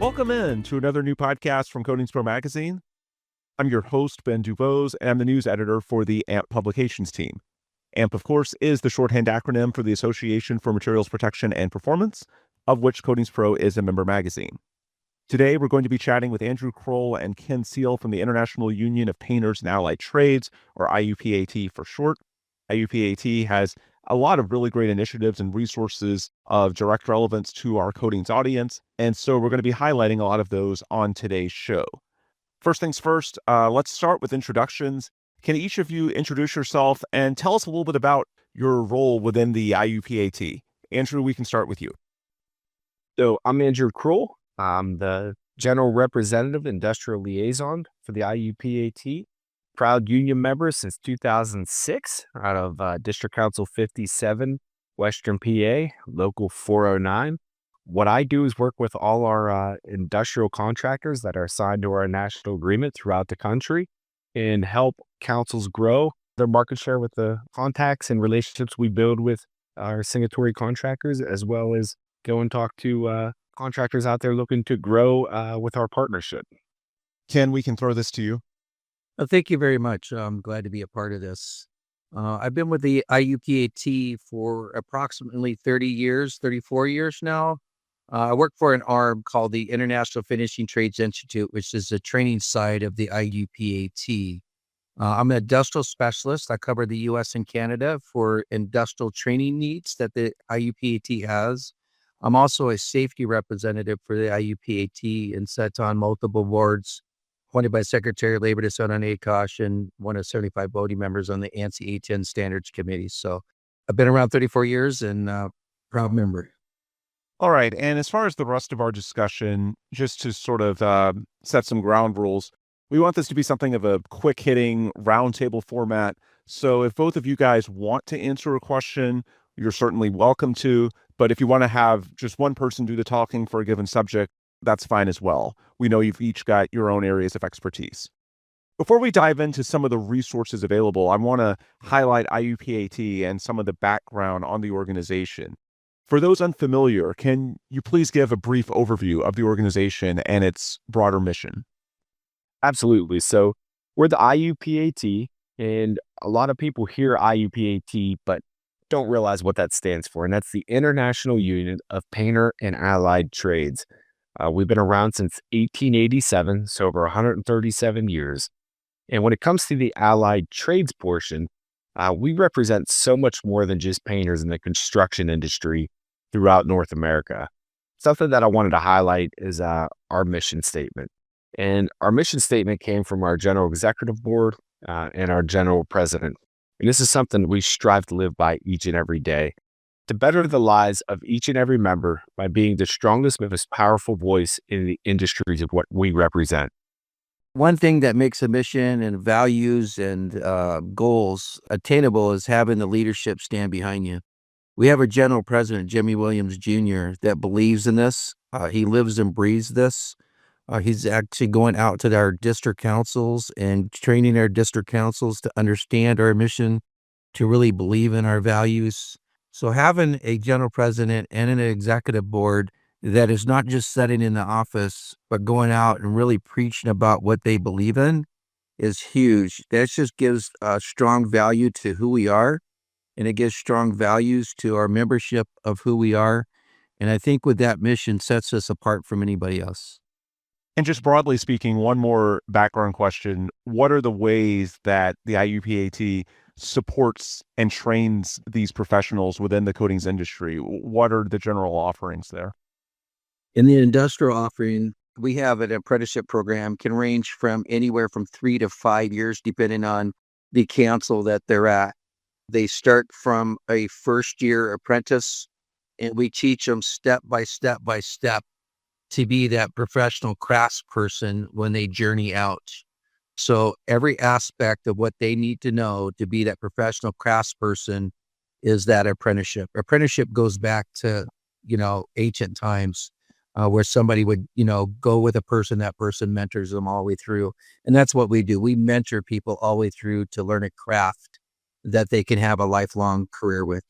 Welcome in to another new podcast from Codings Pro Magazine. I'm your host, Ben Dubose, and I'm the news editor for the AMP publications team. AMP, of course, is the shorthand acronym for the Association for Materials Protection and Performance, of which Codings Pro is a member magazine. Today, we're going to be chatting with Andrew Croll and Ken Seal from the International Union of Painters and Allied Trades, or IUPAT for short. IUPAT has a lot of really great initiatives and resources of direct relevance to our Codings audience, and so we're going to be highlighting a lot of those on today's show. First things first, let's start with introductions. Can each of you introduce yourself and tell us a little bit about your role within the IUPAT? Andrew, we can start with you. So I'm Andrew Croll. I'm the General Representative Industrial Liaison for the IUPAT. Proud union member since 2006 out of District Council 57, Western PA, Local 409. What I do is work with all our industrial contractors that are signed to our national agreement throughout the country and help councils grow their market share with the contacts and relationships we build with our signatory contractors, as well as go and talk to contractors out there looking to grow with our partnership. Ken, we can throw this to you. Thank you very much. I'm glad to be a part of this. I've been with the IUPAT for approximately 34 years now. I work for an arm called the International Finishing Trades Institute, which is the training side of the IUPAT. I'm an industrial specialist. I cover the U.S. and Canada for industrial training needs that the IUPAT has. I'm also a safety representative for the IUPAT and sit on multiple boards, appointed by Secretary of Labor to sit on ACOSH and one of 75 voting members on the ANSI A10 Standards Committee. So I've been around 34 years and proud member. All right. And as far as the rest of our discussion, just to sort of set some ground rules, we want this to be something of a quick hitting roundtable format. So if both of you guys want to answer a question, you're certainly welcome to. But if you want to have just one person do the talking for a given subject, that's fine as well. We know you've each got your own areas of expertise. Before we dive into some of the resources available, I want to highlight IUPAT and some of the background on the organization. For those unfamiliar, can you please give a brief overview of the organization and its broader mission? Absolutely. So we're the IUPAT, and a lot of people hear IUPAT, but don't realize what that stands for. And that's the International Union of Painter and Allied Trades. We've been around since 1887, so over 137 years. And when it comes to the allied trades portion, we represent so much more than just painters in the construction industry throughout North America. Something that I wanted to highlight is our mission statement. And our mission statement came from our General Executive Board and our General President. And this is something we strive to live by each and every day, to better the lives of each and every member by being the strongest, most powerful voice in the industries of what we represent. One thing that makes a mission and values and goals attainable is having the leadership stand behind you. We have a General President, Jimmy Williams Jr., that believes in this. He lives and breathes this. He's actually going out to our district councils and training our district councils to understand our mission, to really believe in our values. So having a general president and an executive board that is not just sitting in the office, but going out and really preaching about what they believe in is huge. That just gives strong value to who we are, and it gives strong values to our membership of who we are. And I think with that mission sets us apart from anybody else. And just broadly speaking, one more background question. What are the ways that the IUPAT supports and trains these professionals within the coatings industry? What are the general offerings there? In the industrial offering, we have an apprenticeship program, can range from anywhere from 3 to 5 years, depending on the council that they're at. They start from a first-year apprentice, and we teach them step by step by step to be that professional craftsperson when they journey out. So every aspect of what they need to know to be that professional craftsperson is that apprenticeship. Apprenticeship goes back to, ancient times where somebody would, go with a person, that person mentors them all the way through. And that's what we do. We mentor people all the way through to learn a craft that they can have a lifelong career with.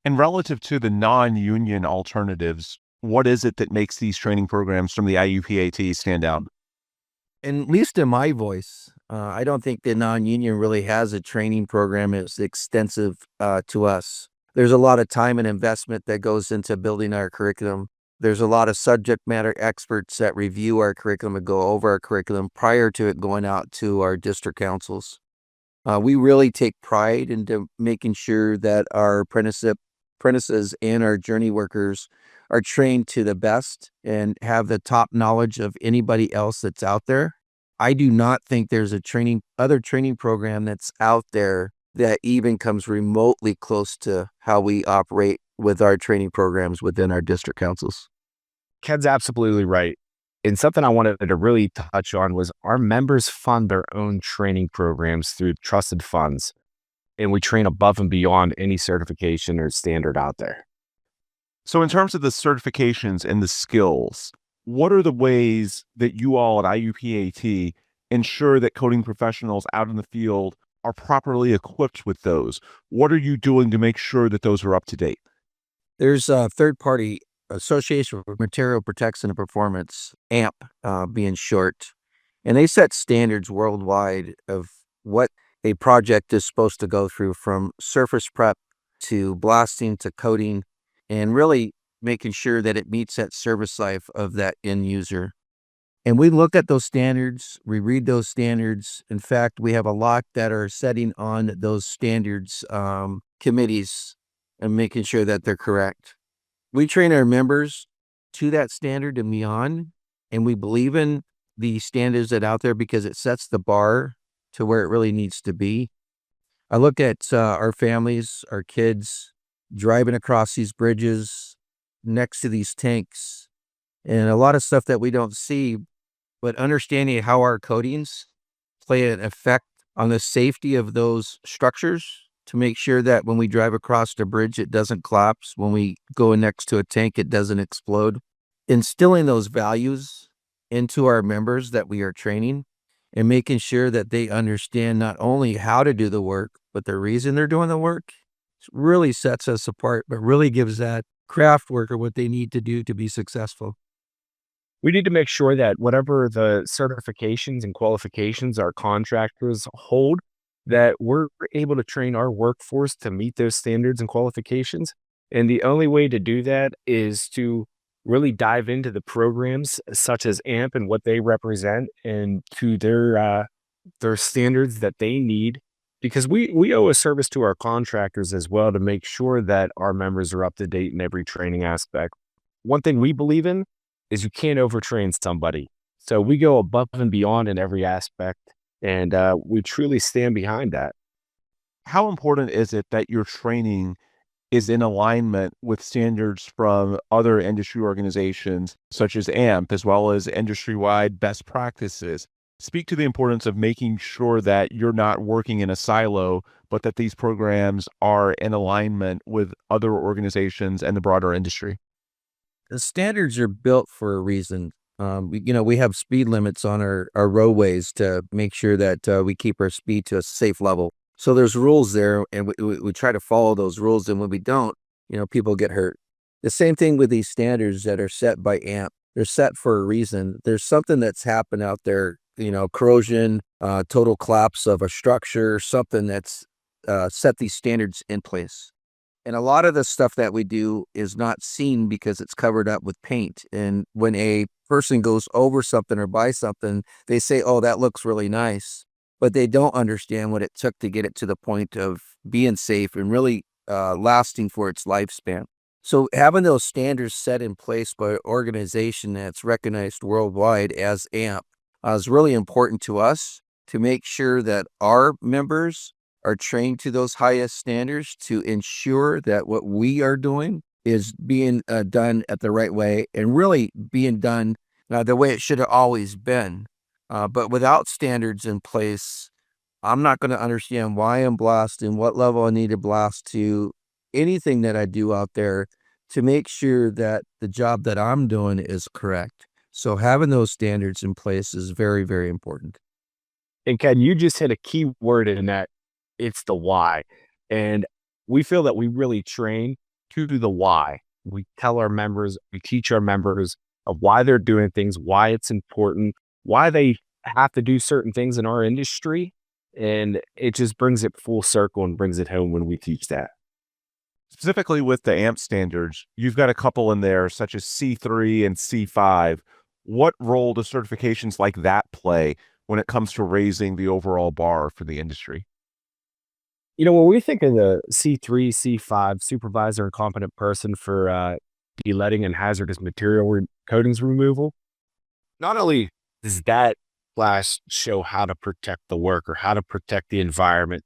And relative to the non-union alternatives, What is it that makes these training programs from the IUPAT stand out? And at least in my voice, I don't think the non-union really has a training program as extensive to us. There's a lot of time and investment that goes into building our curriculum. There's a lot of subject matter experts that review our curriculum and go over our curriculum prior to it going out to our district councils. We really take pride into making sure that our apprentices and our journey workers are trained to the best and have the top knowledge of anybody else that's out there. I do not think there's a other training program that's out there that even comes remotely close to how we operate with our training programs within our district councils. Ken's absolutely right. And something I wanted to really touch on was our members fund their own training programs through trusted funds, and we train above and beyond any certification or standard out there. So in terms of the certifications and the skills, what are the ways that you all at IUPAT ensure that coding professionals out in the field are properly equipped with those? What are you doing to make sure that those are up to date? There's a third-party Association for Material Protection and Performance, AMP being short, and they set standards worldwide of what a project is supposed to go through, from surface prep to blasting to coating, and really making sure that it meets that service life of that end user. And we look at those standards, we read those standards. In fact, we have a lot that are setting on those standards committees and making sure that they're correct. We train our members to that standard and beyond, and we believe in the standards that out there because it sets the bar to where it really needs to be. I look at our families, our kids driving across these bridges next to these tanks, and a lot of stuff that we don't see, but understanding how our coatings play an effect on the safety of those structures to make sure that when we drive across the bridge, it doesn't collapse. When we go next to a tank, it doesn't explode. Instilling those values into our members that we are training and making sure that they understand not only how to do the work, but the reason they're doing the work really sets us apart, but really gives that craft worker what they need to do to be successful. We need to make sure that whatever the certifications and qualifications our contractors hold, that we're able to train our workforce to meet those standards and qualifications. And the only way to do that is to really dive into the programs such as AMP and what they represent, and to their standards that they need, because we owe a service to our contractors as well to make sure that our members are up to date in every training aspect. One thing we believe in is you can't overtrain somebody. So we go above and beyond in every aspect, and we truly stand behind that. How important is it that your training is in alignment with standards from other industry organizations such as AMP, as well as industry-wide best practices? Speak to the importance of making sure that you're not working in a silo, but that these programs are in alignment with other organizations and the broader industry. The standards are built for a reason. We have speed limits on our roadways to make sure that we keep our speed to a safe level. So there's rules there, and we try to follow those rules. And when we don't, people get hurt. The same thing with these standards that are set by AMP. They're set for a reason. There's something that's happened out there, corrosion, total collapse of a structure, something that's set these standards in place. And a lot of the stuff that we do is not seen because it's covered up with paint. And when a person goes over something or buys something, they say, oh, that looks really nice. But they don't understand what it took to get it to the point of being safe and really lasting for its lifespan. So having those standards set in place by an organization that's recognized worldwide as AMP is really important to us to make sure that our members are trained to those highest standards to ensure that what we are doing is being done at the right way and really being done the way it should have always been. But without standards in place, I'm not going to understand why I'm blasting, what level I need to blast to, anything that I do out there to make sure that the job that I'm doing is correct. So having those standards in place is very, very important. And Ken, you just hit a key word in that. It's the why. And we feel that we really train to do the why. We tell our members, we teach our members of why they're doing things, why it's important, why they have to do certain things in our industry. And it just brings it full circle and brings it home when we teach that. Specifically with the AMP standards, you've got a couple in there such as C3 and C5. What role do certifications like that play when it comes to raising the overall bar for the industry? When we think of the C3, C5, supervisor and competent person for de-leading and hazardous material coatings removal, not only does that class show how to protect the worker, how to protect the environment,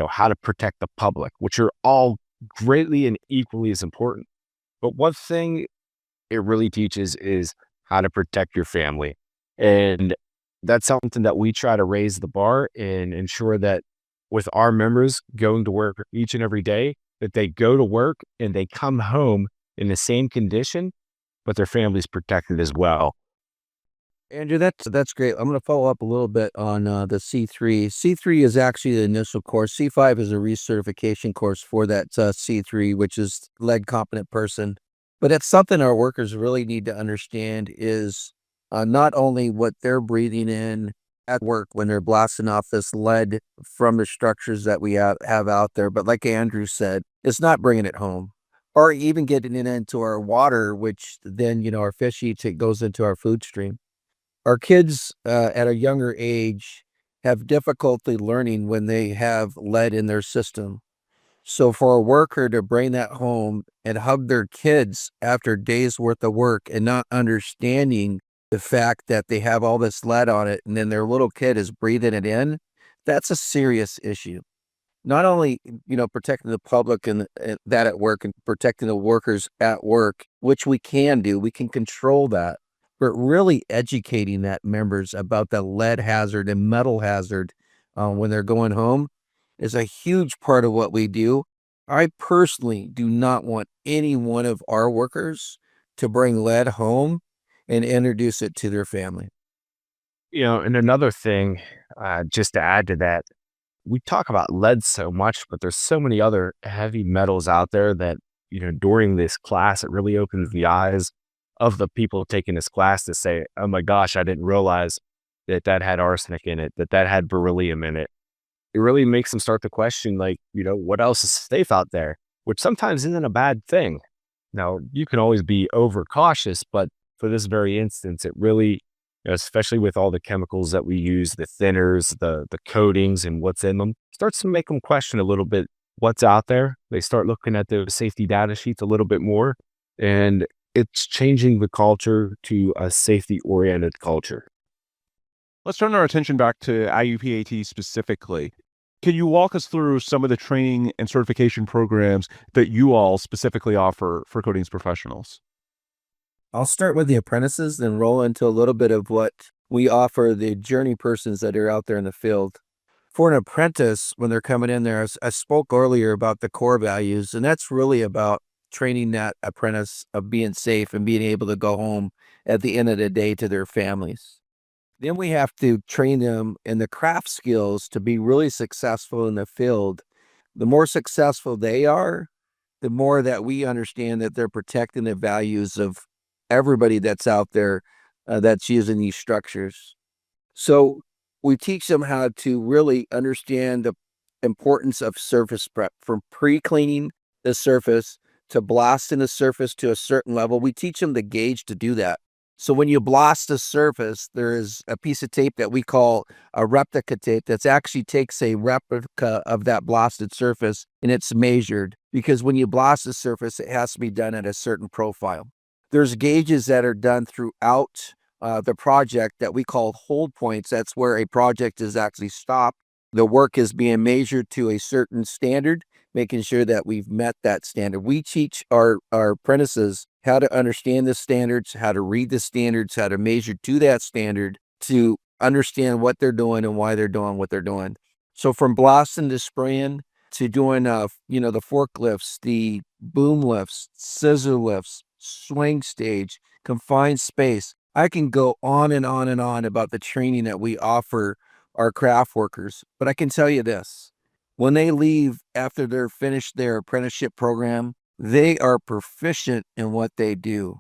how to protect the public, which are all greatly and equally as important. But one thing it really teaches is how to protect your family. And that's something that we try to raise the bar and ensure that with our members going to work each and every day, that they go to work and they come home in the same condition, but their family's protected as well. Andrew, that's great. I'm going to follow up a little bit on the C3. C3 is actually the initial course. C5 is a recertification course for that C3, which is lead competent person. But it's something our workers really need to understand is not only what they're breathing in at work when they're blasting off this lead from the structures that we have out there, but like Andrew said, it's not bringing it home. Or even getting it into our water, which then, our fish eats, it goes into our food stream. Our kids at a younger age have difficulty learning when they have lead in their system. So for a worker to bring that home and hug their kids after days worth of work and not understanding the fact that they have all this lead on it and then their little kid is breathing it in, that's a serious issue. Not only, protecting the public and that at work and protecting the workers at work, which we can do, we can control that, but really educating that members about the lead hazard and metal hazard when they're going home is a huge part of what we do. I personally do not want any one of our workers to bring lead home and introduce it to their family. And another thing, just to add to that, we talk about lead so much, but there's so many other heavy metals out there that, during this class, it really opens the eyes of the people taking this class to say, oh my gosh, I didn't realize that had arsenic in it, that had beryllium in it. It really makes them start to question, like, what else is safe out there, which sometimes isn't a bad thing. Now, you can always be overcautious, but for this very instance, it really, especially with all the chemicals that we use, the thinners, the coatings and what's in them, starts to make them question a little bit what's out there. They start looking at the safety data sheets a little bit more, and it's changing the culture to a safety-oriented culture. Let's turn our attention back to IUPAT specifically. Can you walk us through some of the training and certification programs that you all specifically offer for coatings professionals? I'll start with the apprentices, then roll into a little bit of what we offer the journey persons that are out there in the field. For an apprentice, when they're coming in there, I spoke earlier about the core values, and that's really about training that apprentice of being safe and being able to go home at the end of the day to their families. Then we have to train them in the craft skills to be really successful in the field. The more successful they are, the more that we understand that they're protecting the values of everybody that's out there that's using these structures. So we teach them how to really understand the importance of surface prep, from pre-cleaning the surface to blasting the surface to a certain level. We teach them the gauge to do that. So when you blast the surface, there is a piece of tape that we call a replica tape that actually takes a replica of that blasted surface and it's measured, because when you blast the surface, it has to be done at a certain profile. There's gauges that are done throughout the project that we call hold points. That's where a project is actually stopped. The work is being measured to a certain standard, making sure that we've met that standard. We teach our apprentices how to understand the standards, how to read the standards, how to measure to that standard, to understand what they're doing and why they're doing what they're doing. So from blasting to spraying to doing, the forklifts, the boom lifts, scissor lifts, swing stage, confined space. I can go on and on and on about the training that we offer our craft workers, but I can tell you this: when they leave after they're finished their apprenticeship program, They are proficient in what they do.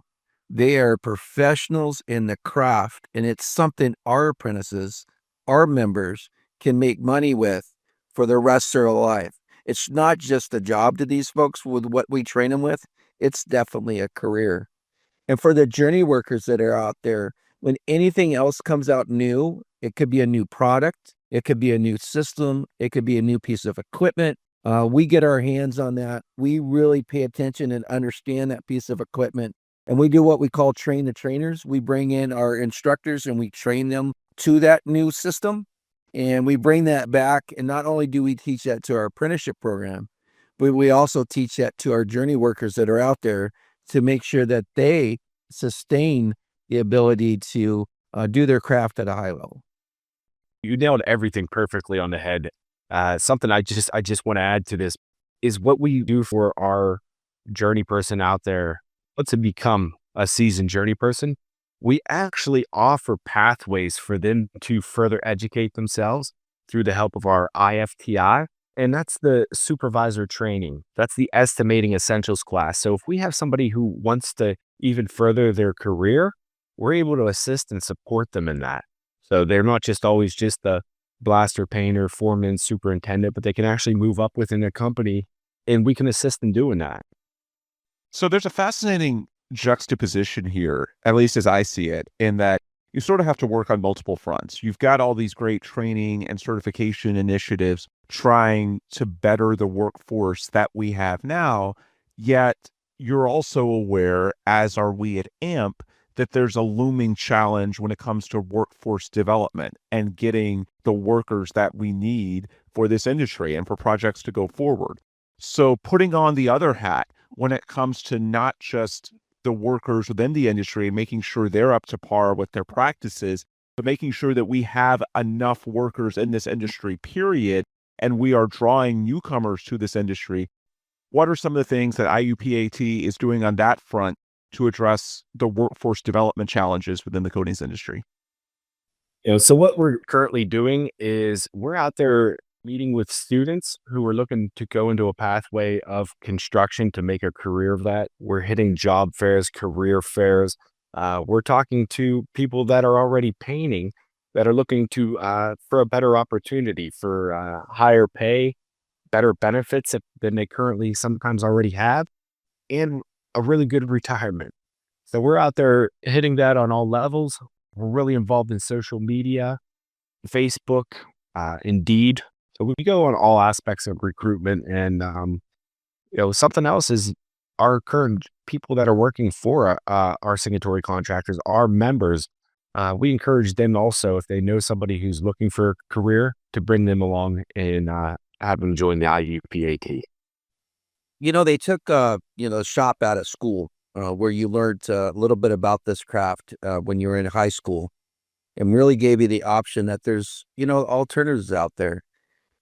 They are professionals in the craft, and it's something our apprentices, our members, can make money with for the rest of their life. It's not just a job to these folks with what we train them with. It's definitely a career. And for the journey workers that are out there, when anything else comes out new, it could be a new product, it could be a new system, it could be a new piece of equipment. We get our hands on that. We really pay attention and understand that piece of equipment. And we do what we call train the trainers. We bring in our instructors and we train them to that new system. And we bring that back. And not only do we teach that to our apprenticeship program, but we also teach that to our journey workers that are out there to make sure that they sustain the ability to do their craft at a high level. You nailed everything perfectly on the head. Something I just want to add to this is what we do for our journey person out there to become a seasoned journey person. We actually offer pathways for them to further educate themselves through the help of our IFTI. And that's the supervisor training. That's the estimating essentials class. So if we have somebody who wants to even further their career, we're able to assist and support them in that. So they're not just always just the blaster painter, foreman, superintendent, but they can actually move up within a company and we can assist in doing that. So there's a fascinating juxtaposition here, at least as I see it, in that you sort of have to work on multiple fronts. You've got all these great training and certification initiatives trying to better the workforce that we have now, yet you're also aware, as are we at AMP, that there's a looming challenge when it comes to workforce development and getting the workers that we need for this industry and for projects to go forward. So putting on the other hat when it comes to not just the workers within the industry and making sure they're up to par with their practices, but making sure that we have enough workers in this industry, period, and we are drawing newcomers to this industry. What are some of the things that IUPAT is doing on that front to address the workforce development challenges within the coatings industry? So what we're currently doing is we're out there meeting with students who are looking to go into a pathway of construction to make a career of that. We're hitting job fairs, career fairs. We're talking to people that are already painting that are looking to for a better opportunity, for higher pay, better benefits than they currently sometimes already have, and a really good retirement. So we're out there hitting that on all levels. We're really involved in social media, Facebook, Indeed. So we go on all aspects of recruitment. And, something else is our current people that are working for our signatory contractors, our members. We encourage them also, if they know somebody who's looking for a career, to bring them along and have them join the IUPAT. They took, shop out of school where you learned a little bit about this craft when you were in high school and really gave you the option that there's, alternatives out there.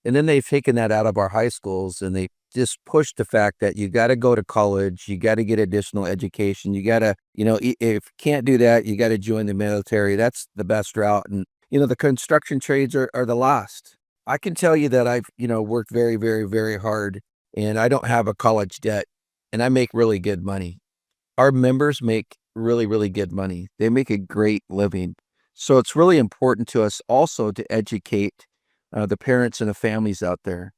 And then they've taken that out of our high schools and they just pushed the fact that you got to go to college, you got to get additional education, you got to, if you can't do that, you got to join the military. That's the best route. And, the construction trades are the last. I can tell you that I've, worked very, very, very hard and I don't have a college debt and I make really good money. Our members make really, really good money. They make a great living. So it's really important to us also to educate the parents and the families out there.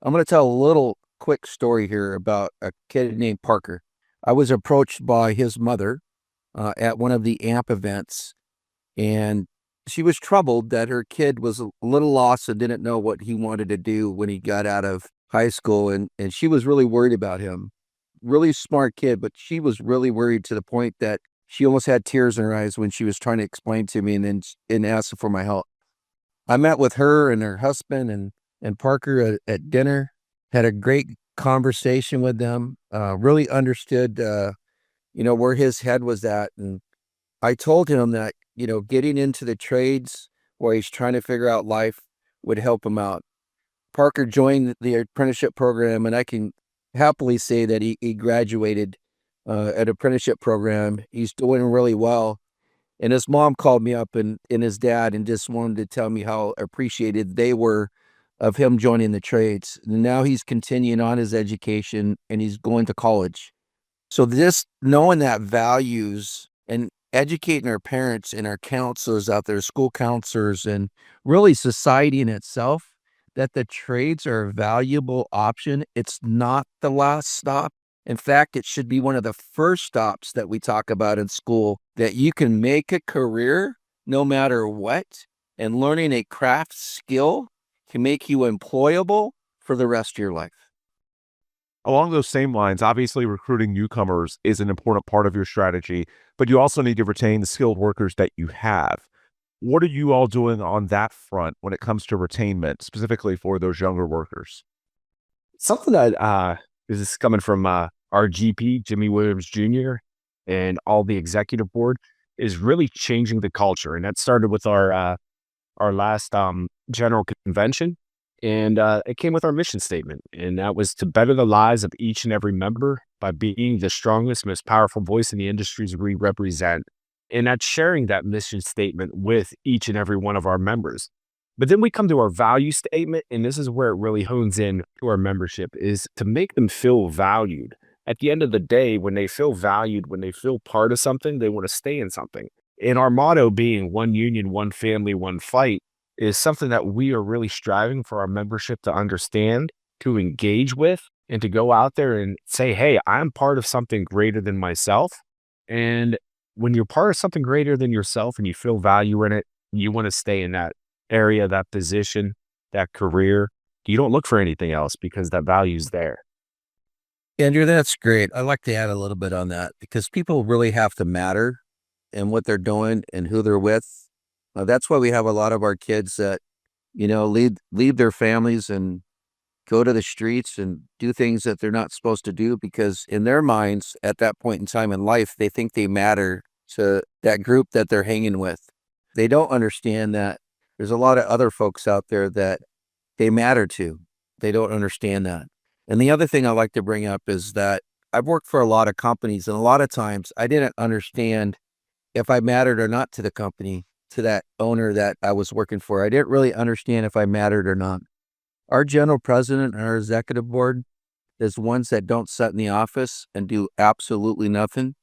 I'm going to tell a little quick story here about a kid named Parker. I was approached by his mother at one of the AMP events, and she was troubled that her kid was a little lost and didn't know what he wanted to do when he got out of high school, and she was really worried about him. Really smart kid, but she was really worried to the point that she almost had tears in her eyes when she was trying to explain to me and asked for my help. I met with her and her husband and Parker at dinner, had a great conversation with them, really understood, where his head was at. And I told him that, getting into the trades where he's trying to figure out life would help him out. Parker joined the apprenticeship program, and I can happily say that he graduated at apprenticeship program. He's doing really well. And his mom called me up and his dad and just wanted to tell me how appreciated they were of him joining the trades. Now he's continuing on his education and he's going to college. So this knowing that values and educating our parents and our counselors out there, school counselors, and really society in itself, that the trades are a valuable option. It's not the last stop. In fact, it should be one of the first stops that we talk about in school, that you can make a career no matter what, and learning a craft skill can make you employable for the rest of your life. Along those same lines, obviously recruiting newcomers is an important part of your strategy, but you also need to retain the skilled workers that you have. What are you all doing on that front when it comes to retainment, specifically for those younger workers? Something that this is coming from our GP, Jimmy Williams Jr., and all the executive board, is really changing the culture. And that started with our last general convention. And it came with our mission statement. And that was to better the lives of each and every member by being the strongest, most powerful voice in the industries we represent. And that's sharing that mission statement with each and every one of our members. But then we come to our value statement, and this is where it really hones in to our membership, is to make them feel valued. At the end of the day, when they feel valued, when they feel part of something, they want to stay in something. And our motto being one union, one family, one fight is something that we are really striving for our membership to understand, to engage with, and to go out there and say, hey, I'm part of something greater than myself. And when you're part of something greater than yourself and you feel value in it, you want to stay in that area, that position, that career. You don't look for anything else because that value's there. Andrew, that's great. I'd like to add a little bit on that, because people really have to matter in what they're doing and who they're with. That's why we have a lot of our kids that, leave their families and go to the streets and do things that they're not supposed to do, because in their minds at that point in time in life, they think they matter to that group that they're hanging with. They don't understand that there's a lot of other folks out there that they matter to. They don't understand that. And the other thing I like to bring up is that I've worked for a lot of companies, and a lot of times I didn't understand if I mattered or not to the company, to that owner that I was working for. I didn't really understand if I mattered or not. Our general president and our executive board is ones that don't sit in the office and do absolutely nothing.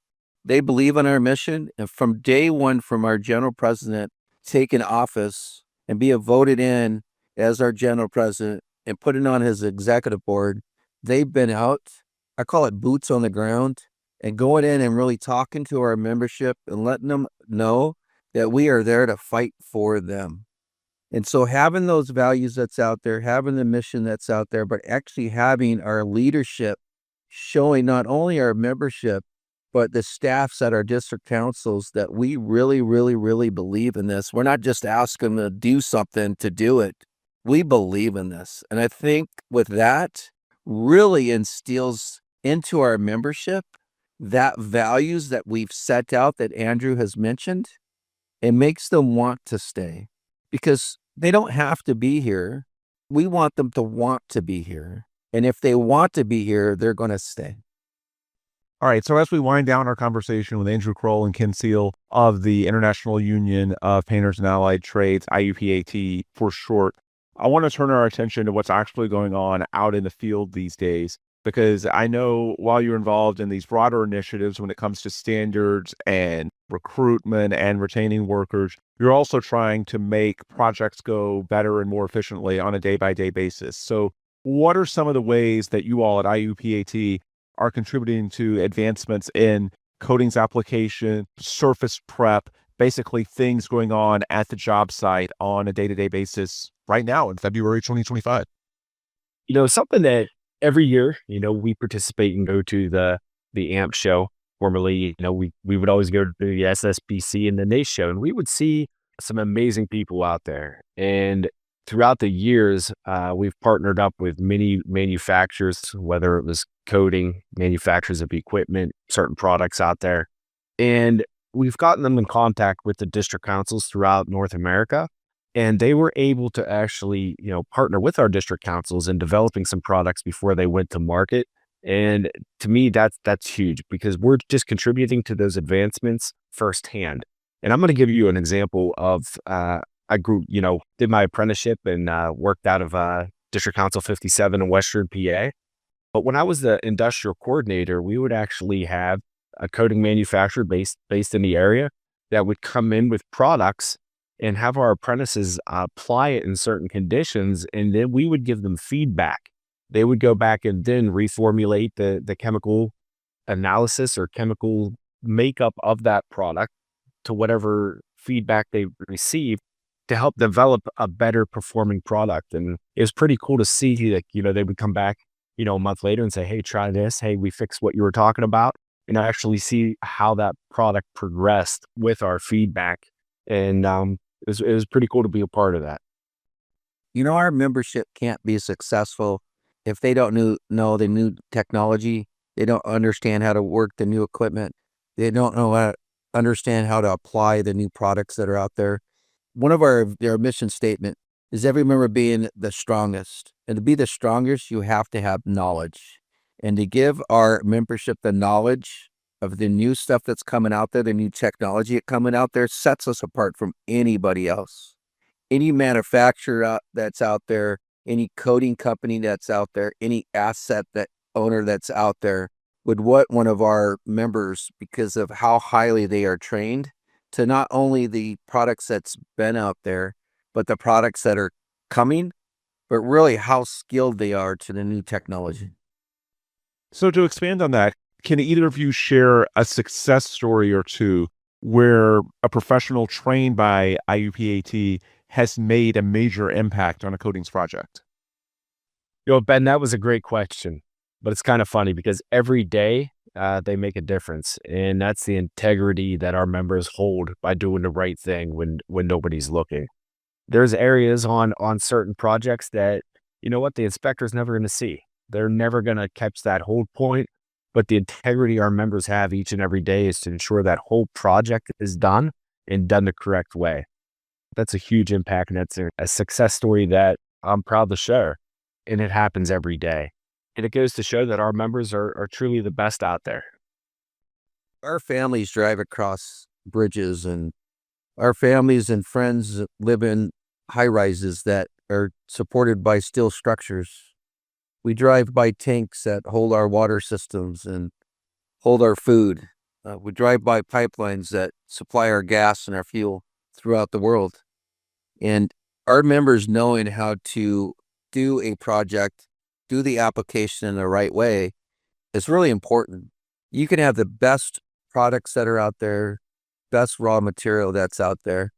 They believe in our mission. And from day one, from our general president taking office and being voted in as our general president and putting on his executive board, they've been out, I call it boots on the ground, and going in and really talking to our membership and letting them know that we are there to fight for them. And so having those values that's out there, having the mission that's out there, but actually having our leadership showing not only our membership, but the staffs at our district councils that we really, really, really believe in this. We're not just asking them to do something to do it. We believe in this. And I think with that really instills into our membership that values that we've set out that Andrew has mentioned. It makes them want to stay, because they don't have to be here. We want them to want to be here. And if they want to be here, they're going to stay. All right, so as we wind down our conversation with Andrew Croll and Ken Seal of the International Union of Painters and Allied Trades, IUPAT for short, I want to turn our attention to what's actually going on out in the field these days, because I know while you're involved in these broader initiatives when it comes to standards and recruitment and retaining workers, you're also trying to make projects go better and more efficiently on a day-by-day basis. So what are some of the ways that you all at IUPAT are contributing to advancements in coatings application, surface prep, basically things going on at the job site on a day-to-day basis right now in February 2025? Something that every year, we participate and go to the AMP show. Formerly, we would always go to the SSBC and the NACE show, and we would see some amazing people out there. And throughout the years, we've partnered up with many manufacturers, whether it was coating, manufacturers of equipment, certain products out there. And we've gotten them in contact with the district councils throughout North America. And they were able to actually, partner with our district councils in developing some products before they went to market. And to me, that's huge, because we're just contributing to those advancements firsthand. And I'm going to give you an example of I grew, did my apprenticeship and worked out of District Council 57 in Western PA. But when I was the industrial coordinator, we would actually have a coating manufacturer based in the area that would come in with products and have our apprentices apply it in certain conditions, and then we would give them feedback. They would go back and then reformulate the chemical analysis or chemical makeup of that product to whatever feedback they received to help develop a better performing product. And it was pretty cool to see that, they would come back, a month later and say, hey, try this. Hey, we fixed what you were talking about. And I actually see how that product progressed with our feedback. And it was pretty cool to be a part of that. Our membership can't be successful if they don't know the new technology. They don't understand how to work the new equipment. They don't understand how to apply the new products that are out there. One of our mission statement is every member being the strongest. And to be the strongest, you have to have knowledge. And to give our membership the knowledge of the new stuff that's coming out there, the new technology coming out there, sets us apart from anybody else. Any manufacturer that's out there, any coating company that's out there, any asset owner that's out there would want one of our members because of how highly they are trained to not only the products that's been out there, but the products that are coming, but really how skilled they are to the new technology. So to expand on that, can either of you share a success story or two where a professional trained by IUPAT has made a major impact on a coatings project? Ben, that was a great question, but it's kind of funny because every day they make a difference. And that's the integrity that our members hold by doing the right thing when nobody's looking. There's areas on certain projects that, the inspector's never going to see. They're never going to catch that hold point. But the integrity our members have each and every day is to ensure that whole project is done and done the correct way. That's a huge impact, and that's a success story that I'm proud to share. And it happens every day. And it goes to show that our members are truly the best out there. Our families drive across bridges, and our families and friends live in high rises that are supported by steel structures. We drive by tanks that hold our water systems and hold our food. We drive by pipelines that supply our gas and our fuel throughout the world. And our members knowing how to do a project, do the application in the right way is really important. You can have the best products that are out there, best raw material that's out there,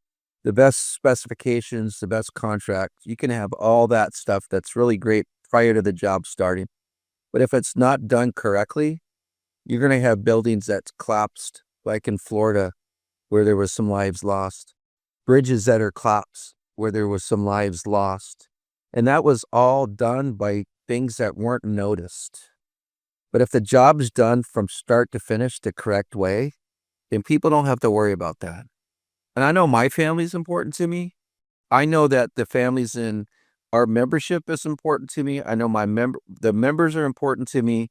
the best specifications, the best contracts. You can have all that stuff that's really great prior to the job starting. But if it's not done correctly, you're going to have buildings that's collapsed, like in Florida, where there was some lives lost. Bridges that are collapsed, where there was some lives lost. And that was all done by things that weren't noticed. But if the job is done from start to finish the correct way, then people don't have to worry about that. And I know my family is important to me. I know that the families in our membership is important to me. I know the members are important to me.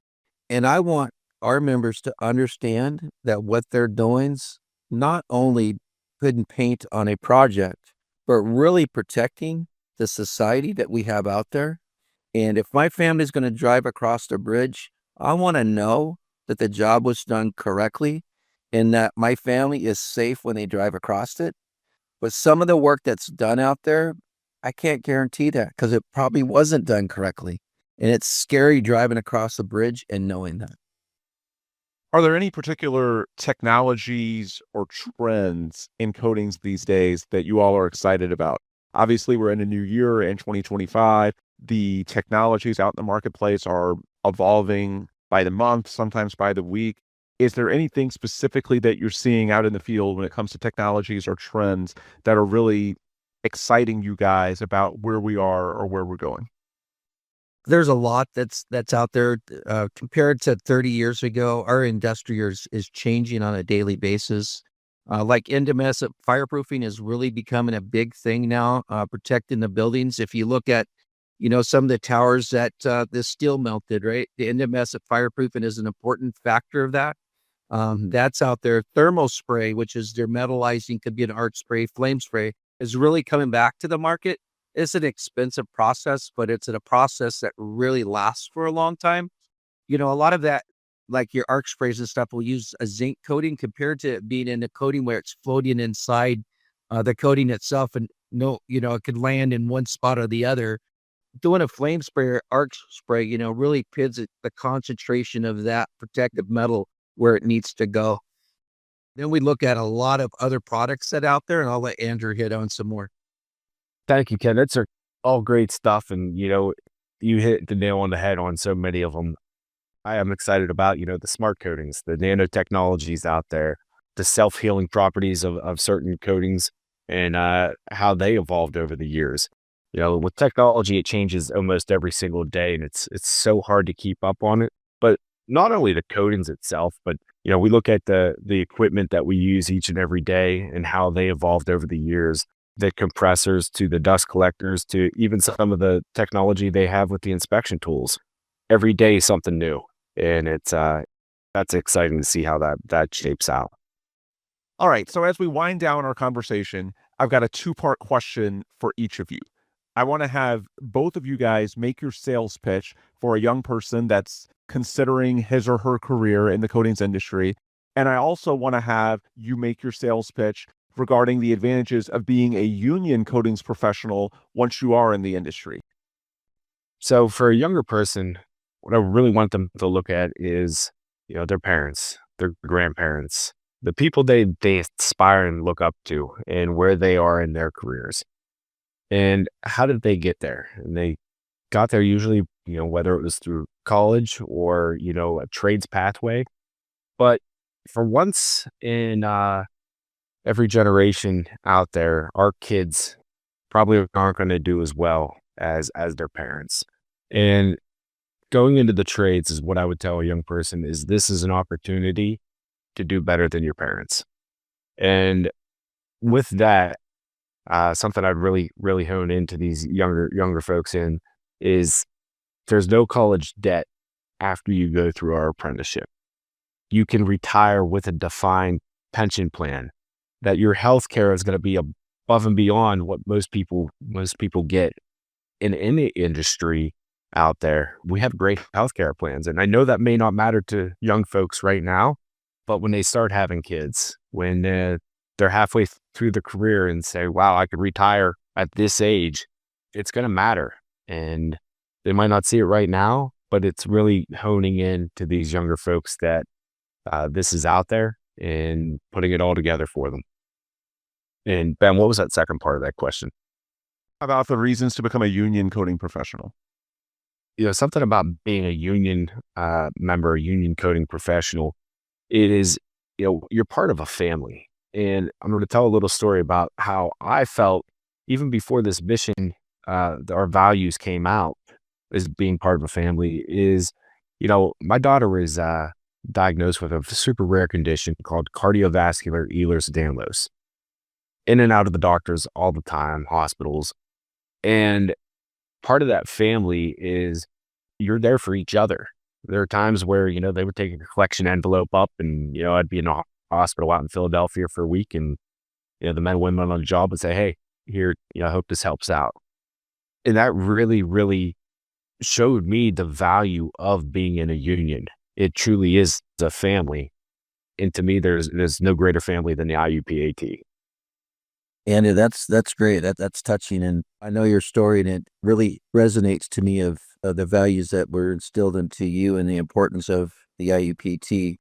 And I want our members to understand that what they're doing's not only putting paint on a project, but really protecting the society that we have out there. And if my family's going to drive across the bridge, I want to know that the job was done correctly and that my family is safe when they drive across it. But some of the work that's done out there, I can't guarantee that because it probably wasn't done correctly. And it's scary driving across the bridge and knowing that. Are there any particular technologies or trends in coatings these days that you all are excited about? Obviously, we're in a new year in 2025. The technologies out in the marketplace are evolving by the month, sometimes by the week. Is there anything specifically that you're seeing out in the field when it comes to technologies or trends that are really exciting you guys about where we are or where we're going? There's a lot that's out there. Compared to 30 years ago, our industry is changing on a daily basis. Like incandescent fireproofing is really becoming a big thing now, protecting the buildings. If you look at, some of the towers that the steel melted, right? The incandescent fireproofing is an important factor of that. That's out there. Thermal spray, which is their metallizing, could be an arc spray, flame spray. is really coming back to the market. It's an expensive process, but it's a process that really lasts for a long time. A lot of that, like your arc sprays and stuff, will use a zinc coating compared to it being in a coating where it's floating inside the coating itself, and it could land in one spot or the other. Doing a flame spray or arc spray, really pins the concentration of that protective metal where it needs to go. Then we look at a lot of other products that out there, and I'll let Andrew hit on some more. Thank you, Ken. That's all great stuff. And, you hit the nail on the head on so many of them. I am excited about, the smart coatings, the nanotechnologies out there, the self-healing properties of certain coatings, and how they evolved over the years. With technology, it changes almost every single day, and it's so hard to keep up on it. But not only the coatings itself, but we look at the equipment that we use each and every day and how they evolved over the years. The compressors to the dust collectors to even some of the technology they have with the inspection tools. Every day something new, and that's exciting to see how that shapes out. All right. So as we wind down our conversation, I've got a two-part question for each of you. I want to have both of you guys make your sales pitch for a young person that's considering his or her career in the coatings industry. And I also want to have you make your sales pitch regarding the advantages of being a union coatings professional once you are in the industry. So for a younger person, what I really want them to look at is, their parents, their grandparents, the people they aspire and look up to, and where they are in their careers. And how did they get there? And they got there usually, whether it was through college or, a trades pathway. But for once in every generation out there, our kids probably aren't going to do as well as their parents. And going into the trades is what I would tell a young person is this is an opportunity to do better than your parents. And with that, something I'd really, really hone into these younger folks in is there's no college debt after you go through our apprenticeship. You can retire with a defined pension plan that your health care is going to be above and beyond what most people get in any industry out there. We have great healthcare plans. And I know that may not matter to young folks right now, but when they start having kids, when they're halfway through the career and say, wow, I could retire at this age, it's going to matter. And they might not see it right now, but it's really honing in to these younger folks that this is out there and putting it all together for them. And Ben, what was that second part of that question? About the reasons to become a union coating professional. Something about being a union member, a union coating professional, it is, you're part of a family. And I'm going to tell a little story about how I felt even before this mission, our values came out as being part of a family is, my daughter was diagnosed with a super rare condition called cardiovascular Ehlers-Danlos. In and out of the doctors all the time, hospitals. And part of that family is you're there for each other. There are times where, they would take a collection envelope up and, I'd be in a hospital out in Philadelphia for a week and, the men and women on the job would say, hey, here, I hope this helps out. And that really, really showed me the value of being in a union. It truly is a family. And to me, there's no greater family than the IUPAT. And that's great. That's touching. And I know your story, and it really resonates to me of the values that were instilled into you and the importance of the IUPT.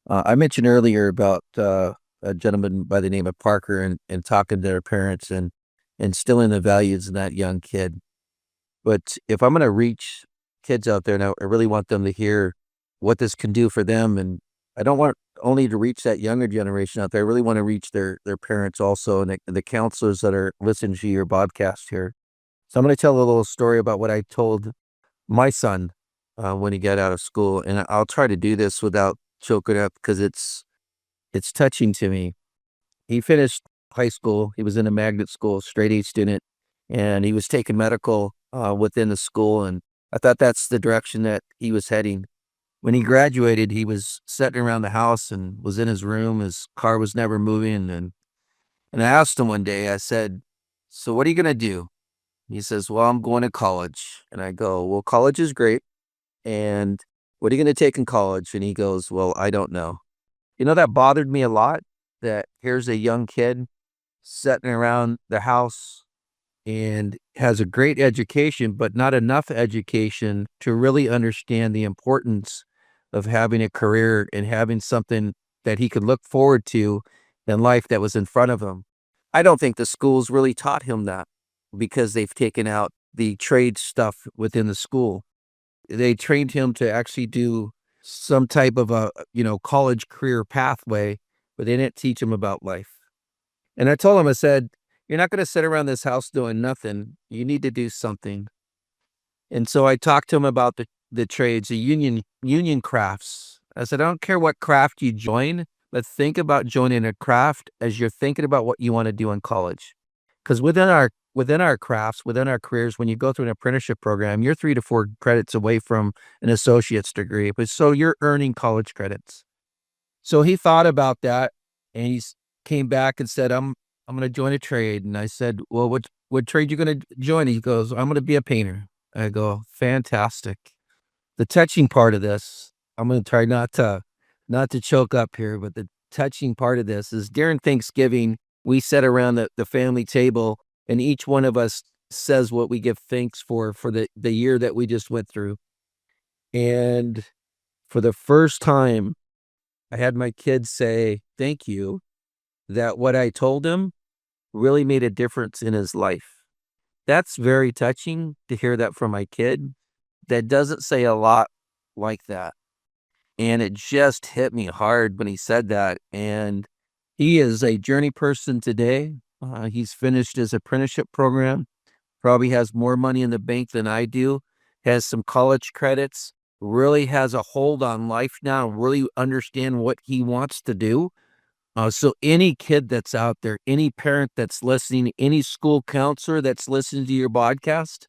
I mentioned earlier about a gentleman by the name of Parker and talking to their parents and instilling the values in that young kid. But if I'm going to reach kids out there now, I really want them to hear what this can do for them. And I don't want only to reach that younger generation out there. I really want to reach their parents also, and the counselors that are listening to your podcast here. So I'm going to tell a little story about what I told my son when he got out of school. And I'll try to do this without choking up because it's touching to me. He finished high school. He was in a magnet school, straight A student, and he was taking medical within the school. And I thought that's the direction that he was heading. When he graduated, he was sitting around the house and was in his room. His car was never moving. And I asked him one day, I said, so what are you going to do? He says, well, I'm going to college. And I go, well, college is great. And what are you going to take in college? And he goes, well, I don't know. That bothered me a lot, that here's a young kid sitting around the house and has a great education, but not enough education to really understand the importance of having a career and having something that he could look forward to in life that was in front of him. I don't think the schools really taught him that, because they've taken out the trade stuff within the school. They trained him to actually do some type of a, college career pathway, but they didn't teach him about life. And I told him, I said, you're not going to sit around this house doing nothing. You need to do something. And so I talked to him about the trades, the union crafts. I said, I don't care what craft you join, but think about joining a craft as you're thinking about what you want to do in college. Because within our crafts, within our careers, when you go through an apprenticeship program, you're 3 to 4 credits away from an associate's degree. But so you're earning college credits. So he thought about that, and he came back and said, I'm going to join a trade. And I said, well, what trade you going to join? He goes, I'm going to be a painter. I go, fantastic. The touching part of this, I'm going to try not to choke up here, but the touching part of this is during Thanksgiving, we sat around the family table, and each one of us says what we give thanks for the year that we just went through. And for the first time, I had my kids say, thank you, that what I told him really made a difference in his life. That's very touching to hear that from my kid. That doesn't say a lot like that. And it just hit me hard when he said that. And he is a journey person today. He's finished his apprenticeship program, probably has more money in the bank than I do, has some college credits, really has a hold on life now, really understand what he wants to do. So any kid that's out there, any parent that's listening, any school counselor that's listening to your podcast,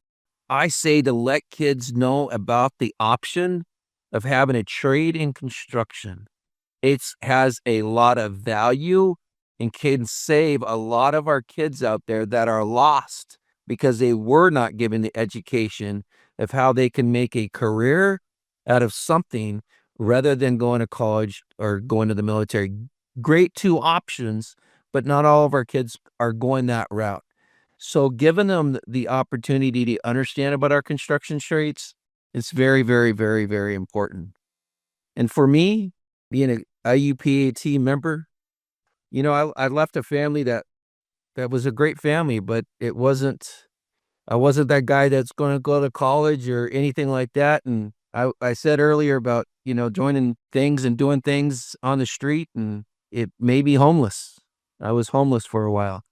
I say to let kids know about the option of having a trade in construction. It has a lot of value and can save a lot of our kids out there that are lost because they were not given the education of how they can make a career out of something rather than going to college or going to the military. Great 2 options, but not all of our kids are going that route. So giving them the opportunity to understand about our construction trades, it's very, very, very, very important. And for me, being an IUPAT member, I left a family that was a great family, but I wasn't that guy that's going to go to college or anything like that. And I said earlier about, joining things and doing things on the street, and it made me homeless. I was homeless for a while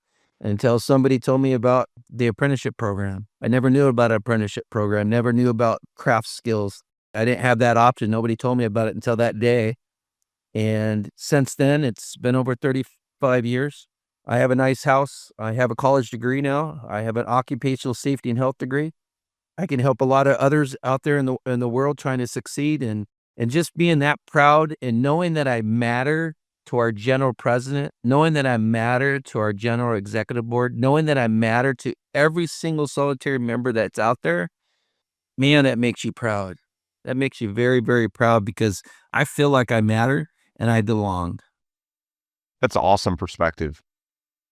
until somebody told me about the apprenticeship program. I never knew about an apprenticeship program, never knew about craft skills. I didn't have that option. Nobody told me about it until that day. And since then, it's been over 35 years. I have a nice house. I have a college degree now. I have an occupational safety and health degree. I can help a lot of others out there in the world trying to succeed, and just being that proud and knowing that I matter to our general president, knowing that I matter to our general executive board, knowing that I matter to every single solitary member that's out there, man, that makes you proud. That makes you very, very proud because I feel like I matter and I belong. That's an awesome perspective.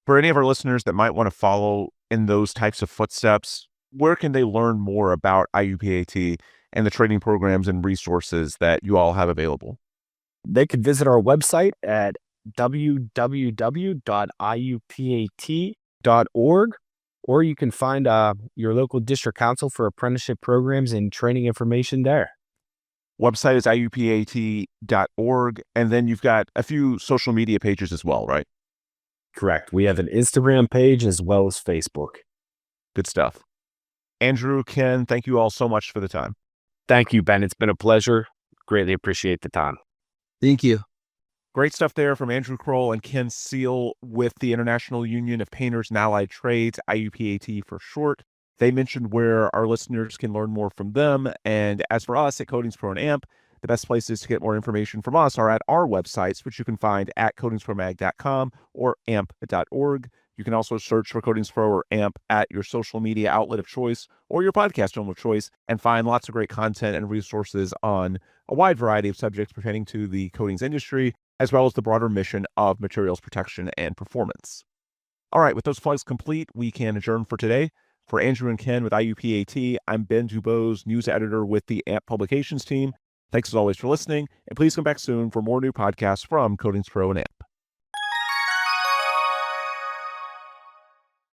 For any of our listeners that might want to follow in those types of footsteps, where can they learn more about IUPAT and the training programs and resources that you all have available? They could visit our website at www.iupat.org, or you can find your local district council for apprenticeship programs and training information there. Website is IUPAT.org, and then you've got a few social media pages as well, right? Correct. We have an Instagram page as well as Facebook. Good stuff. Andrew, Ken, thank you all so much for the time. Thank you, Ben. It's been a pleasure. Greatly appreciate the time. Thank you. Great stuff there from Andrew Croll and Ken Seal with the International Union of Painters and Allied Trades, IUPAT for short. They mentioned where our listeners can learn more from them. And as for us at Coatings Pro and AMP, the best places to get more information from us are at our websites, which you can find at coatingspromag.com or amp.org. You can also search for Coatings Pro or AMP at your social media outlet of choice or your podcast home of choice and find lots of great content and resources on a wide variety of subjects pertaining to the coatings industry, as well as the broader mission of materials protection and performance. All right, with those plugs complete, we can adjourn for today. For Andrew and Ken with IUPAT, I'm Ben Dubose, news editor with the AMP Publications team. Thanks as always for listening, and please come back soon for more new podcasts from Coatings Pro and AMP.